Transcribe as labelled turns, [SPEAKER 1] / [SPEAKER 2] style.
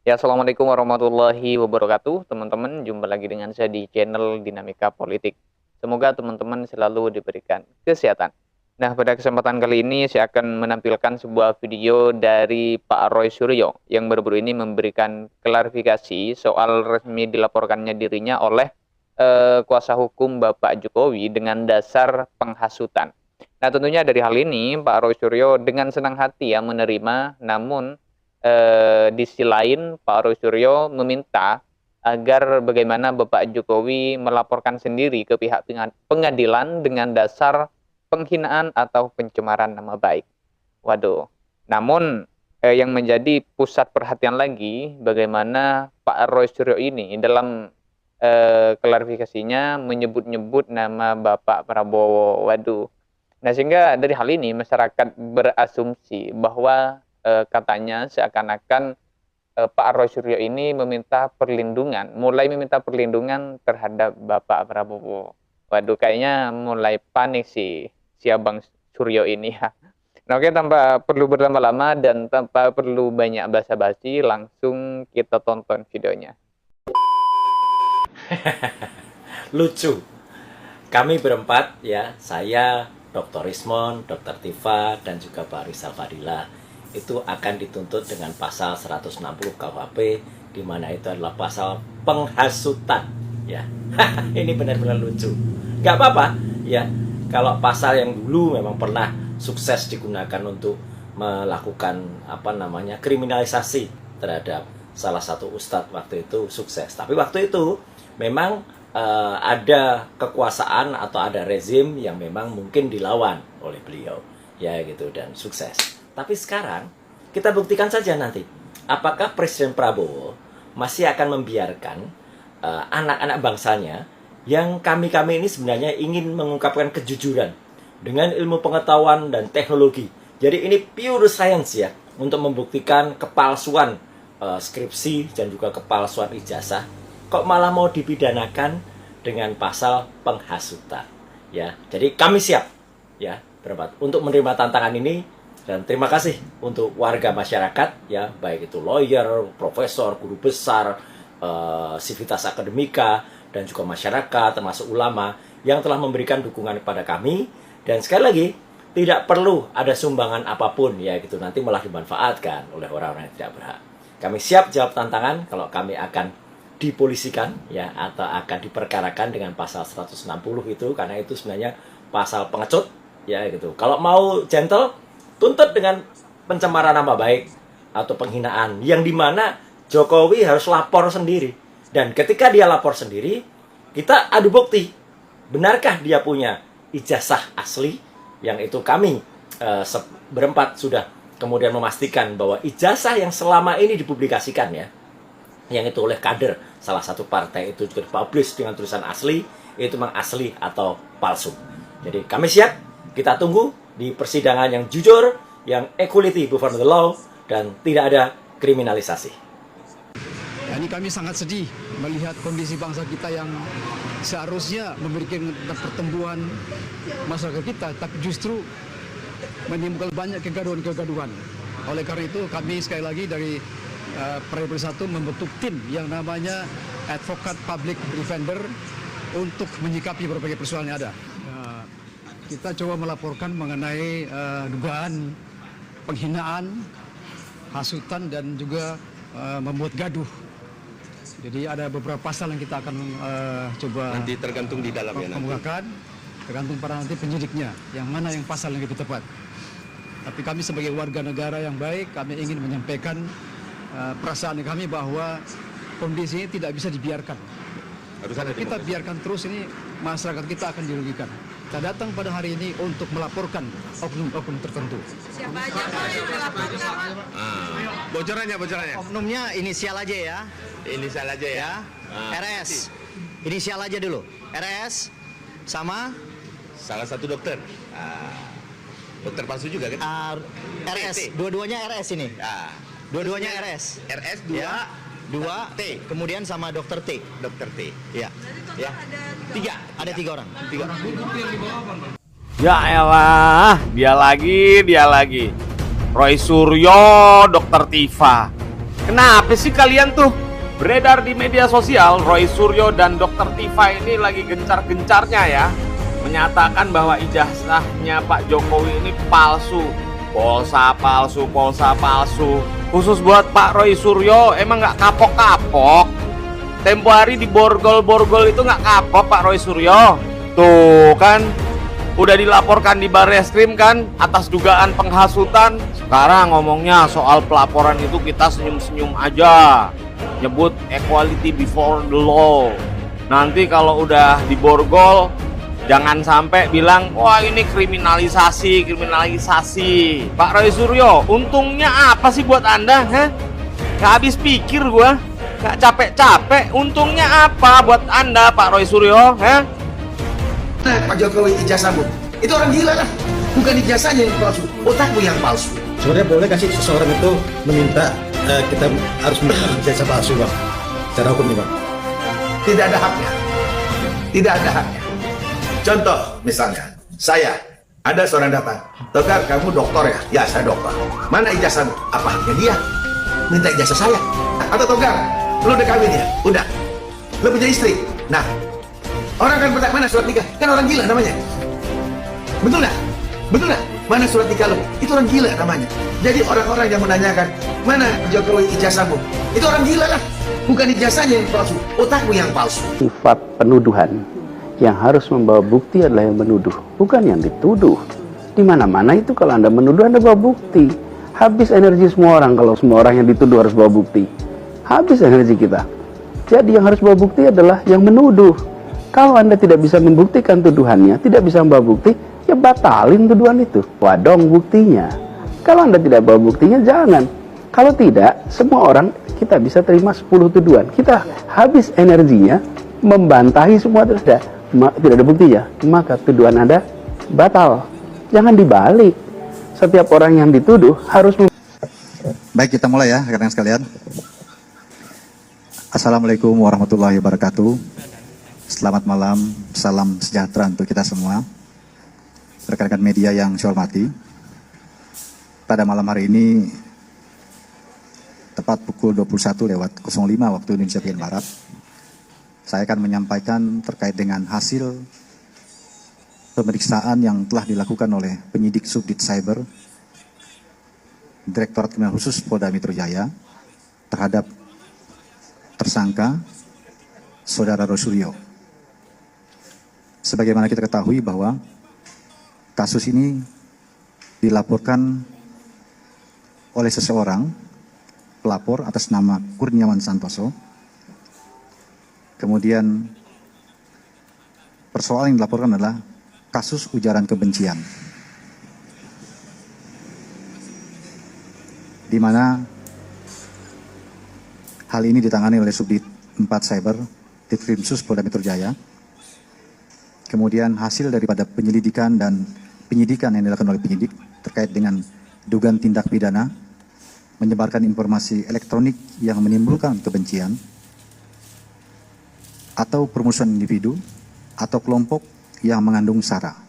[SPEAKER 1] Ya, assalamualaikum warahmatullahi wabarakatuh. Teman-teman, jumpa lagi dengan saya di channel Dinamika Politik. Semoga teman-teman selalu diberikan kesehatan. Nah, pada kesempatan kali ini saya akan menampilkan sebuah video dari Pak Roy Suryo yang baru-baru ini memberikan klarifikasi soal resmi dilaporkannya dirinya oleh kuasa hukum Bapak Jokowi dengan dasar penghasutan. Nah, tentunya dari hal ini Pak Roy Suryo dengan senang hati ya menerima, namun di sisi lain Pak Roy Suryo meminta agar bagaimana Bapak Jokowi melaporkan sendiri ke pihak pengadilan dengan dasar penghinaan atau pencemaran nama baik. Waduh. Namun yang menjadi pusat perhatian lagi bagaimana Pak Roy Suryo ini dalam klarifikasinya menyebut-nyebut nama Bapak Prabowo. Waduh. Nah, sehingga dari hal ini masyarakat berasumsi bahwa katanya seakan-akan Pak Roy Suryo ini mulai meminta perlindungan terhadap Bapak Prabowo. Waduh, kayaknya mulai panik sih si Abang Suryo ini ya. Nah, oke, tanpa perlu berlama-lama dan tanpa perlu banyak basa-basi, langsung kita tonton videonya.
[SPEAKER 2] Lucu. Kami berempat ya, saya, Dr. Rismon, Dr. Tifa, dan juga Pak Rizal Fadila itu akan dituntut dengan pasal 160 KUHP, di mana itu adalah pasal penghasutan ya. Ini benar-benar lucu. Nggak apa-apa ya, kalau pasal yang dulu memang pernah sukses digunakan untuk melakukan kriminalisasi terhadap salah satu ustadz waktu itu sukses. Tapi waktu itu memang ada kekuasaan atau ada rezim yang memang mungkin dilawan oleh beliau ya gitu, dan sukses. Tapi sekarang kita buktikan saja nanti apakah Presiden Prabowo masih akan membiarkan anak-anak bangsanya yang kami ini sebenarnya ingin mengungkapkan kejujuran dengan ilmu pengetahuan dan teknologi. Jadi ini pure science ya, untuk membuktikan kepalsuan skripsi dan juga kepalsuan ijazah, kok malah mau dipidanakan dengan pasal penghasutan ya. Jadi kami siap ya berempat untuk menerima tantangan ini. Dan terima kasih untuk warga masyarakat ya, baik itu lawyer, profesor, guru besar, sivitas akademika, dan juga masyarakat termasuk ulama yang telah memberikan dukungan kepada kami. Dan sekali lagi, tidak perlu ada sumbangan apapun ya gitu, nanti malah dimanfaatkan oleh orang-orang yang tidak berhak. Kami siap jawab tantangan kalau kami akan dipolisikan ya, atau akan diperkarakan dengan pasal 160 itu, karena itu sebenarnya pasal pengecut ya gitu. Kalau mau gentle, tuntut dengan pencemaran nama baik atau penghinaan, yang dimana Jokowi harus lapor sendiri. Dan ketika dia lapor sendiri, kita adu bukti. Benarkah dia punya ijazah asli? Yang itu kami berempat sudah kemudian memastikan bahwa ijazah yang selama ini dipublikasikan ya, yang itu oleh kader salah satu partai itu juga dipublish dengan tulisan asli, itu memang asli atau palsu. Jadi kami siap, kita tunggu di persidangan yang jujur, yang equality before the law, dan tidak ada kriminalisasi.
[SPEAKER 3] Ini kami sangat sedih melihat kondisi bangsa kita yang seharusnya memberikan pertumbuhan masyarakat kita, tapi justru menimbulkan banyak kegaduhan-kegaduhan. Oleh karena itu kami sekali lagi dari Partai Bersatu membentuk tim yang namanya Advocate Public Defender untuk menyikapi berbagai persoalan yang ada. Kita coba melaporkan mengenai dugaan penghinaan, hasutan, dan juga membuat gaduh. Jadi ada beberapa pasal yang kita akan coba
[SPEAKER 4] nanti tergantung di dalamnya
[SPEAKER 3] kemukakan, tergantung pada nanti penyidiknya, yang mana yang pasal yang lebih tepat. Tapi kami sebagai warga negara yang baik, kami ingin menyampaikan perasaan kami bahwa kondisi ini tidak bisa dibiarkan. Kalau kita biarkan terus ini, masyarakat kita akan dirugikan. Kita datang pada hari ini untuk melaporkan oknum-oknum tertentu.
[SPEAKER 5] Siapa aja Pak yang melaporkan?
[SPEAKER 4] Bocorannya.
[SPEAKER 6] Oknumnya inisial aja ya.
[SPEAKER 4] Inisial aja ya.
[SPEAKER 6] RS. Inisial aja dulu. RS sama
[SPEAKER 4] Salah satu dokter. Dokter palsu juga kan?
[SPEAKER 6] RS. Dua-duanya RS ini. Dua-duanya RS.
[SPEAKER 4] RS 2
[SPEAKER 6] Ya. 2
[SPEAKER 4] T.
[SPEAKER 6] Kemudian sama dokter T.
[SPEAKER 4] Dokter T.
[SPEAKER 6] Ya.
[SPEAKER 4] Ya.
[SPEAKER 6] Ada tiga orang.
[SPEAKER 7] Ya elah, dia lagi. Roy Suryo, Dr. Tifa. Kenapa sih kalian tuh? Beredar di media sosial, Roy Suryo dan Dr. Tifa ini lagi gencar-gencarnya ya menyatakan bahwa ijazahnya Pak Jokowi ini palsu. Polsa palsu, polsa palsu. Khusus buat Pak Roy Suryo, emang nggak kapok-kapok? Tempo hari di borgol-borgol itu nggak kapok Pak Roy Suryo. Tuh kan, udah dilaporkan di Barreskrim kan atas dugaan penghasutan. Sekarang ngomongnya soal pelaporan itu kita senyum-senyum aja. Nyebut equality before the law. Nanti kalau udah diborgol, jangan sampai bilang, wah ini kriminalisasi. Pak Roy Suryo, untungnya apa sih buat Anda? Gak habis pikir gua, gak capek-capek. Untungnya apa buat Anda Pak Roy Suryo?
[SPEAKER 8] Pak Jokowi ijazahmu, itu orang gila lah. Bukan ijazahnya yang palsu, otakmu yang palsu.
[SPEAKER 9] Sebenarnya boleh kasih seseorang itu meminta kita harus memberikan ijazah palsu, Bang, secara hukum nih, Bang?
[SPEAKER 8] Tidak ada haknya. Tidak ada haknya. Contoh misalnya, ada seorang datang, Togar kamu dokter ya? Ya saya dokter. Mana ijazahmu? Apa haknya dia? Minta ijazah saya. Atau Togar, lu udah kawin ya? Udah. Lu punya istri? Nah, orang kan bertanya, mana surat nikah? Kan orang gila namanya. Betul nggak? Betul nggak? Mana surat nikah lu? Itu orang gila namanya. Jadi orang-orang yang menanyakan, mana Jokowi ijazahmu? Itu orang gila lah. Bukan ijazahnya yang palsu, otakmu yang palsu.
[SPEAKER 10] Sifat penuduhan yang harus membawa bukti adalah yang menuduh, bukan yang dituduh. Di mana-mana itu kalau Anda menuduh, Anda bawa bukti. Habis energi semua orang kalau semua orang yang dituduh harus bawa bukti. Habis energi kita. Jadi yang harus bawa bukti adalah yang menuduh. Kalau Anda tidak bisa membuktikan tuduhannya, tidak bisa membawa bukti, ya batalin tuduhan itu. Wadong buktinya. Kalau Anda tidak bawa buktinya, jangan. Kalau tidak, semua orang kita bisa terima 10 tuduhan. Kita habis energinya membantahi semua terus tidak ada buktinya, maka tuduhan Anda batal. Jangan dibalik. Setiap orang yang dituduh harus
[SPEAKER 9] Baik, kita mulai ya, rekan-rekan sekalian. Assalamualaikum warahmatullahi wabarakatuh. Selamat malam, salam sejahtera untuk kita semua. Rekan-rekan media yang saya hormati, pada malam hari ini tepat pukul 21:05 waktu Indonesia bagian Barat, saya akan menyampaikan terkait dengan hasil pemeriksaan yang telah dilakukan oleh penyidik Subdit Cyber Direktorat Kriminal Khusus Polda Metro Jaya terhadap tersangka Saudara Roy Suryo. Sebagaimana kita ketahui bahwa kasus ini dilaporkan oleh seseorang, pelapor atas nama Kurniawan Santoso. Kemudian persoalan yang dilaporkan adalah kasus ujaran kebencian, di mana hal ini ditangani oleh Subdit 4 Cyber Ditkrimsus Polda Metro Jaya. Kemudian hasil daripada penyelidikan dan penyidikan yang dilakukan oleh penyidik terkait dengan dugaan tindak pidana menyebarkan informasi elektronik yang menimbulkan kebencian atau permusuhan individu atau kelompok yang mengandung sara.